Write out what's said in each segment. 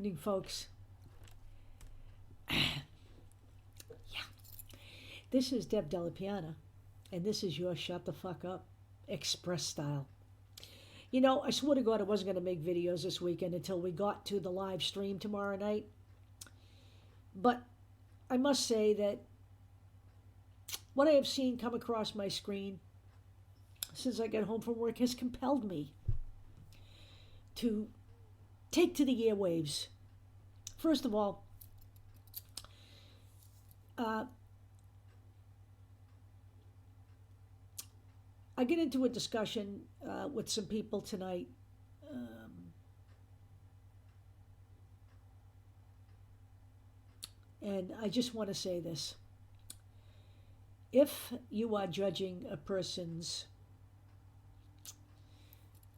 evening, folks. This is Deb Delapiana, and this is your Shut the Fuck Up Express style. You know, I swear to God I wasn't going to make videos this weekend until we got to the live stream tomorrow night. But I must say that what I have seen come across my screen since I got home from work has compelled me to take to the airwaves. First of all, I get into a discussion with some people tonight. And I just want to say this. If you are judging a person's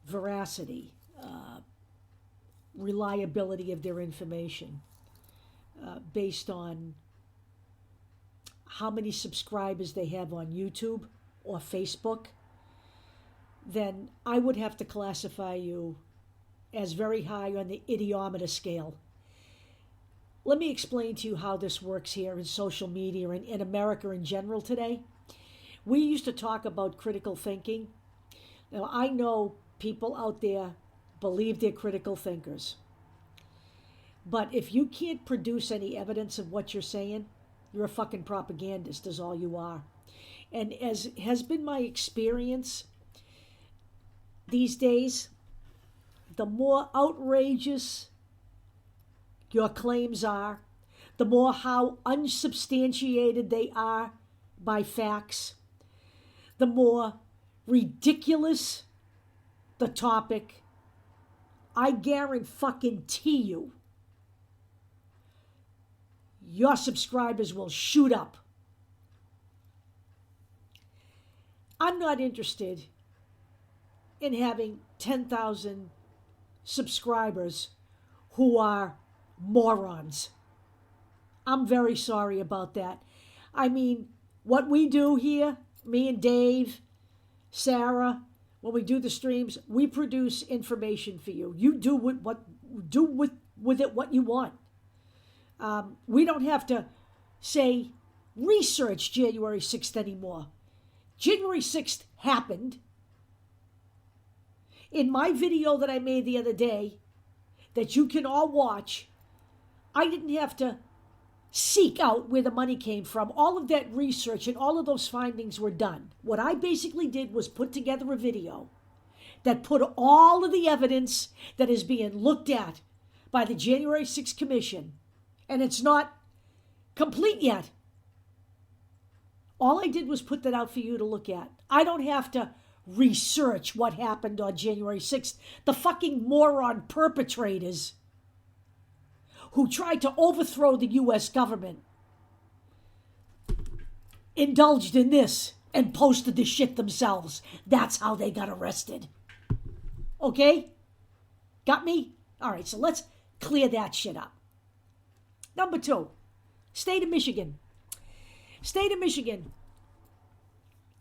veracity, reliability of their information, based on how many subscribers they have on YouTube or Facebook, then I would have to classify you as very high on the idiometer scale. Let me explain to you how this works here in social media and in America in general today. We used to talk about critical thinking. Now, I know people out there believe they're critical thinkers. But if you can't produce any evidence of what you're saying, you're a fucking propagandist, is all you are. And as has been my experience these days, the more outrageous your claims are, the more how unsubstantiated they are by facts, the more ridiculous the topic, I guarantee you, your subscribers will shoot up. I'm not interested in having 10,000 subscribers who are morons. I'm very sorry about that. I mean, what we do here, me and Dave, Sarah, when we do the streams, we produce information for you. You do with it what you want. We don't have to say research January 6th anymore. January 6th happened. In my video that I made the other day, that you can all watch, I didn't have to seek out where the money came from. All of that research and all of those findings were done. What I basically did was put together a video that put all of the evidence that is being looked at by the January 6th Commission, and it's not complete yet. All I did was put that out for you to look at. I don't have to research what happened on January 6th. The fucking moron perpetrators who tried to overthrow the U.S. government indulged in this and posted the shit themselves. That's how they got arrested. Okay? Got me? All right, so let's clear that shit up. Number 2, state of Michigan. State of Michigan.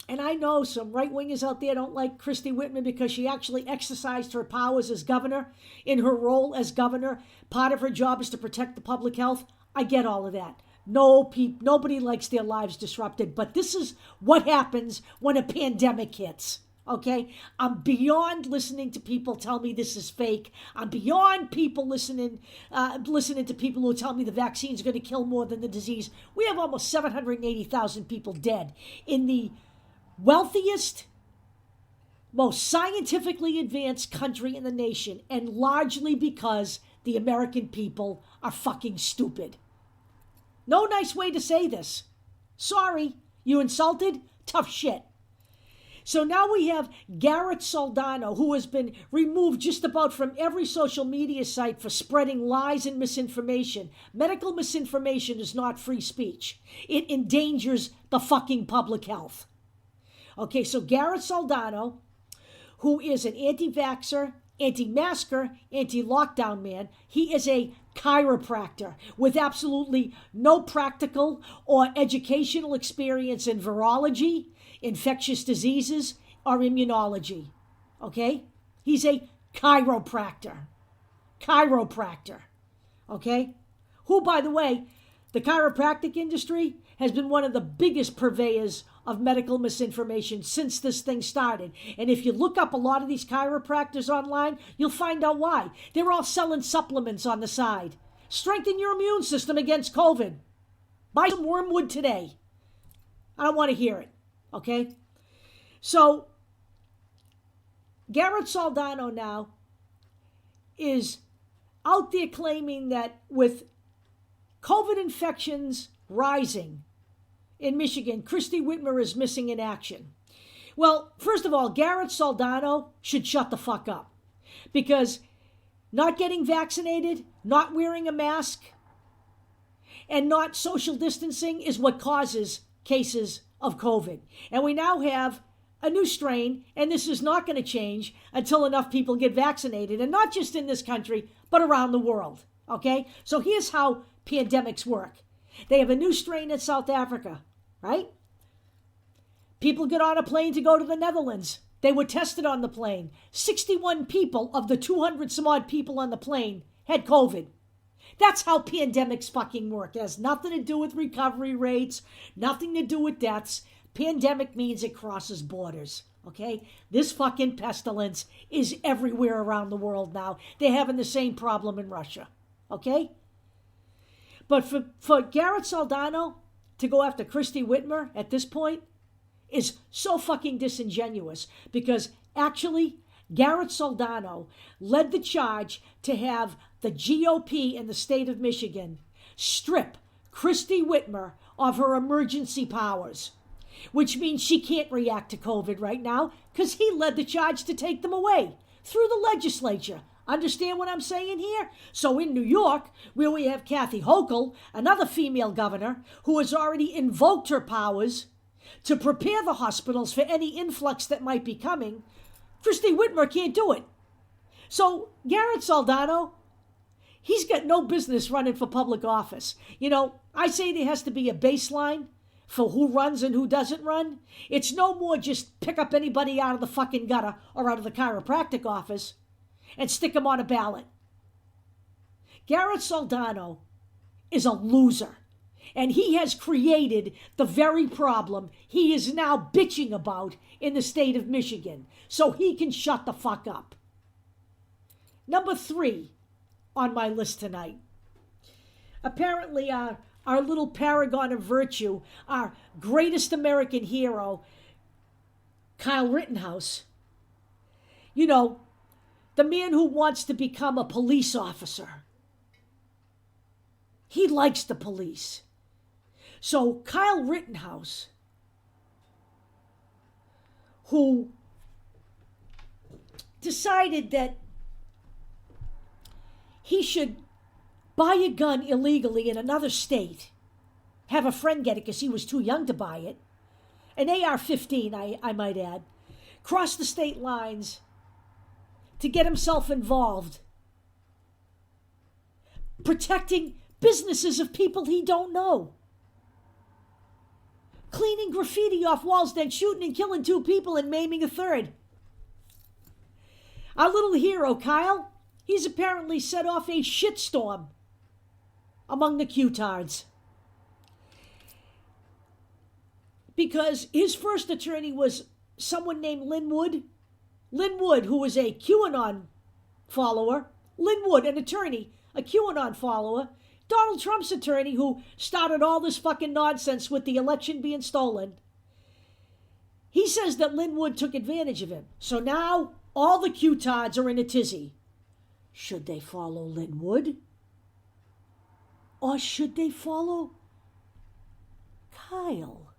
And I know some right-wingers out there don't like Christy Whitmer because she actually exercised her powers as governor. In her role as governor, part of her job is to protect the public health. I get all of that. Nobody likes their lives disrupted, but this is what happens when a pandemic hits. Okay? I'm beyond listening to people tell me this is fake. I'm beyond people listening to people who tell me the vaccine is going to kill more than the disease. We have almost 780,000 people dead in the wealthiest, most scientifically advanced country in the nation, and largely because the American people are fucking stupid. No nice way to say this. Sorry, you insulted? Tough shit. So now we have Garrett Soldano, who has been removed just about from every social media site for spreading lies and misinformation. Medical misinformation is not free speech. It endangers the fucking public health. Okay, so Garrett Soldano, who is an anti-vaxxer, anti-masker, anti-lockdown man, he is a chiropractor with absolutely no practical or educational experience in virology, infectious diseases, or immunology. Okay? He's a chiropractor. okay? Who, by the way, the chiropractic industry has been one of the biggest purveyors of medical misinformation since this thing started. And if you look up a lot of these chiropractors online, you'll find out why. They're all selling supplements on the side. Strengthen your immune system against COVID. Buy some wormwood today. I don't want to hear it, okay? So, Garrett Soldano now is out there claiming that with COVID infections rising in Michigan, Christy Whitmer is missing in action. Well, first of all, Garrett Soldano should shut the fuck up, because not getting vaccinated, not wearing a mask, and not social distancing is what causes cases of COVID. And we now have a new strain, and this is not going to change until enough people get vaccinated, and not just in this country, but around the world, okay? So here's how pandemics work. They have a new strain in South Africa, right? People get on a plane to go to the Netherlands. They were tested on the plane. 61 people of the 200 some odd people on the plane had COVID. That's how pandemics fucking work. It has nothing to do with recovery rates, nothing to do with deaths. Pandemic means it crosses borders, okay? This fucking pestilence is everywhere around the world now. They're having the same problem in Russia, okay? But for Garrett Soldano to go after Christy Whitmer at this point is so fucking disingenuous, because actually Garrett Soldano led the charge to have the GOP in the state of Michigan strip Christy Whitmer of her emergency powers, which means she can't react to COVID right now because he led the charge to take them away through the legislature. Understand what I'm saying here? So in New York, where we have Kathy Hochul, another female governor, who has already invoked her powers to prepare the hospitals for any influx that might be coming, Christy Whitmer can't do it. So Garrett Soldano, he's got no business running for public office. You know, I say there has to be a baseline for who runs and who doesn't run. It's no more just pick up anybody out of the fucking gutter or out of the chiropractic office and stick them on a ballot. Garrett Soldano is a loser, and he has created the very problem he is now bitching about in the state of Michigan, so he can shut the fuck up. Number 3 on my list tonight. Apparently, our little paragon of virtue, our greatest American hero, Kyle Rittenhouse, you know, the man who wants to become a police officer. He likes the police. So Kyle Rittenhouse, who decided that he should buy a gun illegally in another state, have a friend get it because he was too young to buy it, an AR-15, I might add, cross the state lines to get himself involved, protecting businesses of people he don't know, cleaning graffiti off walls, then shooting and killing 2 people and maiming a 3rd. Our little hero, Kyle, he's apparently set off a shitstorm among the Q-tards, because his first attorney was someone named Lynn Wood. Lynn Wood, who was a QAnon follower. Lynn Wood, an attorney, a QAnon follower. Donald Trump's attorney, who started all this fucking nonsense with the election being stolen. He says that Lynn Wood took advantage of him. So now all the Q-tards are in a tizzy. Should they follow Lynn Wood? Or should they follow Kyle?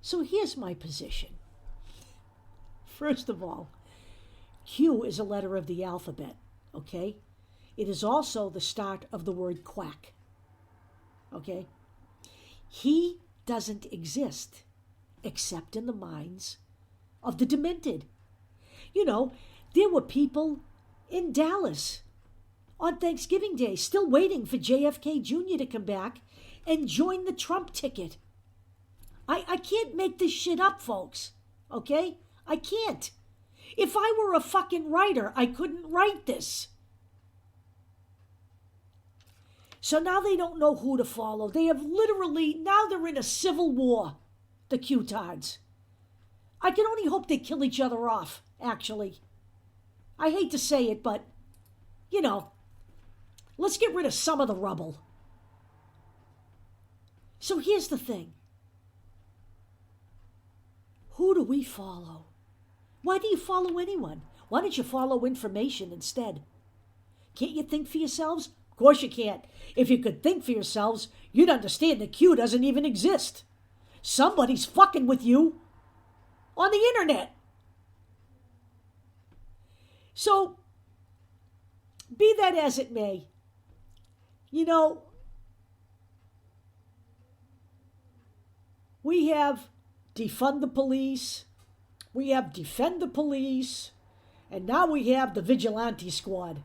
So here's my position. First of all, Q is a letter of the alphabet, okay? It is also the start of the word quack, okay? He doesn't exist except in the minds of the demented. You know, there were people in Dallas on Thanksgiving Day still waiting for JFK Jr. to come back and join the Trump ticket. I can't make this shit up, folks, okay? I can't. If I were a fucking writer, I couldn't write this. So now they don't know who to follow. They have literally, now they're in a civil war, the Q-tards. I can only hope they kill each other off, actually. I hate to say it, but, you know, let's get rid of some of the rubble. So here's the thing. Who do we follow? Why do you follow anyone? Why don't you follow information instead? Can't you think for yourselves? Of course you can't. If you could think for yourselves, you'd understand the Q doesn't even exist. Somebody's fucking with you on the internet. So, be that as it may, you know, we have defund the police, we have defend the police, and now we have the vigilante squad.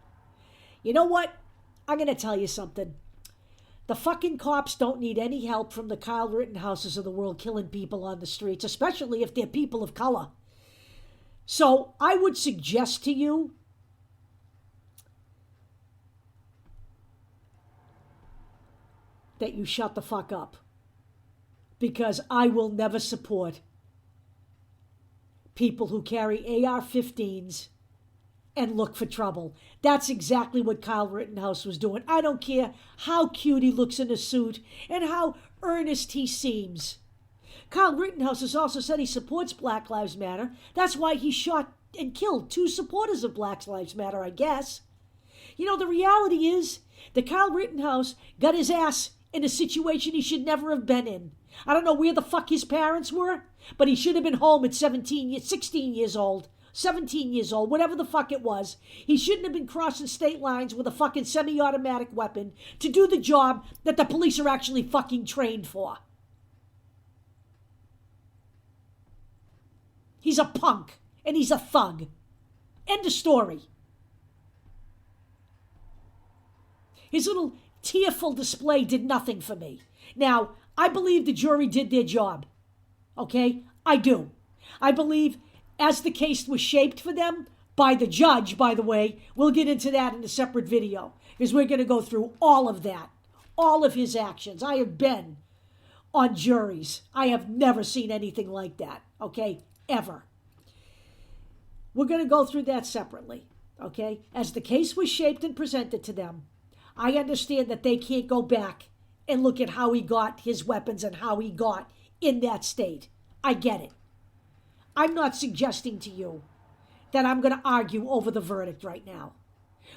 You know what? I'm going to tell you something. The fucking cops don't need any help from the Kyle Rittenhouses of the world killing people on the streets, especially if they're people of color. So I would suggest to you that you shut the fuck up, because I will never support people who carry AR-15s and look for trouble. That's exactly what Kyle Rittenhouse was doing. I don't care how cute he looks in a suit and how earnest he seems. Kyle Rittenhouse has also said he supports Black Lives Matter. That's why he shot and killed 2 supporters of Black Lives Matter, I guess. You know, the reality is that Kyle Rittenhouse got his ass in a situation he should never have been in. I don't know where the fuck his parents were, but he should have been home at 16 years old, 17 years old, whatever the fuck it was. He shouldn't have been crossing state lines with a fucking semi-automatic weapon to do the job that the police are actually fucking trained for. He's a punk, and he's a thug. End of story. His little tearful display did nothing for me. Now, I believe the jury did their job. Okay? I do. I believe as the case was shaped for them by the judge, by the way, we'll get into that in a separate video, because we're going to go through all of that, all of his actions. I have been on juries. I have never seen anything like that, okay? Ever. We're going to go through that separately, okay? As the case was shaped and presented to them, I understand that they can't go back and look at how he got his weapons and how he got in that state. I get it. I'm not suggesting to you that I'm going to argue over the verdict right now.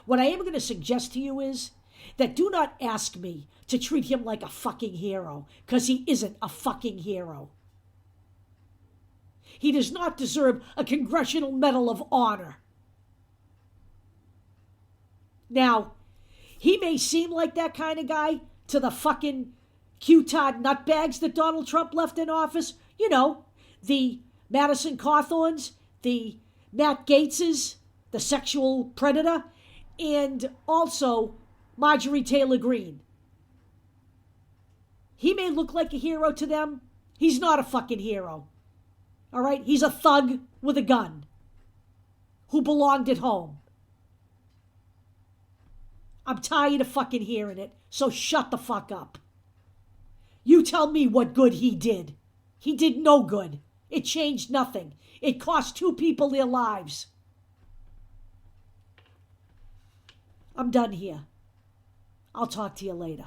What I am going to suggest to you is that do not ask me to treat him like a fucking hero, because he isn't a fucking hero. He does not deserve a Congressional Medal of Honor. Now, he may seem like that kind of guy to the fucking Q-tard nutbags that Donald Trump left in office. You know, the Madison Cawthorns, the Matt Gaetzes, the sexual predator, and also Marjorie Taylor Greene. He may look like a hero to them. He's not a fucking hero. All right? He's a thug with a gun who belonged at home. I'm tired of fucking hearing it, so shut the fuck up. You tell me what good he did. He did no good. It changed nothing. It cost 2 people their lives. I'm done here. I'll talk to you later.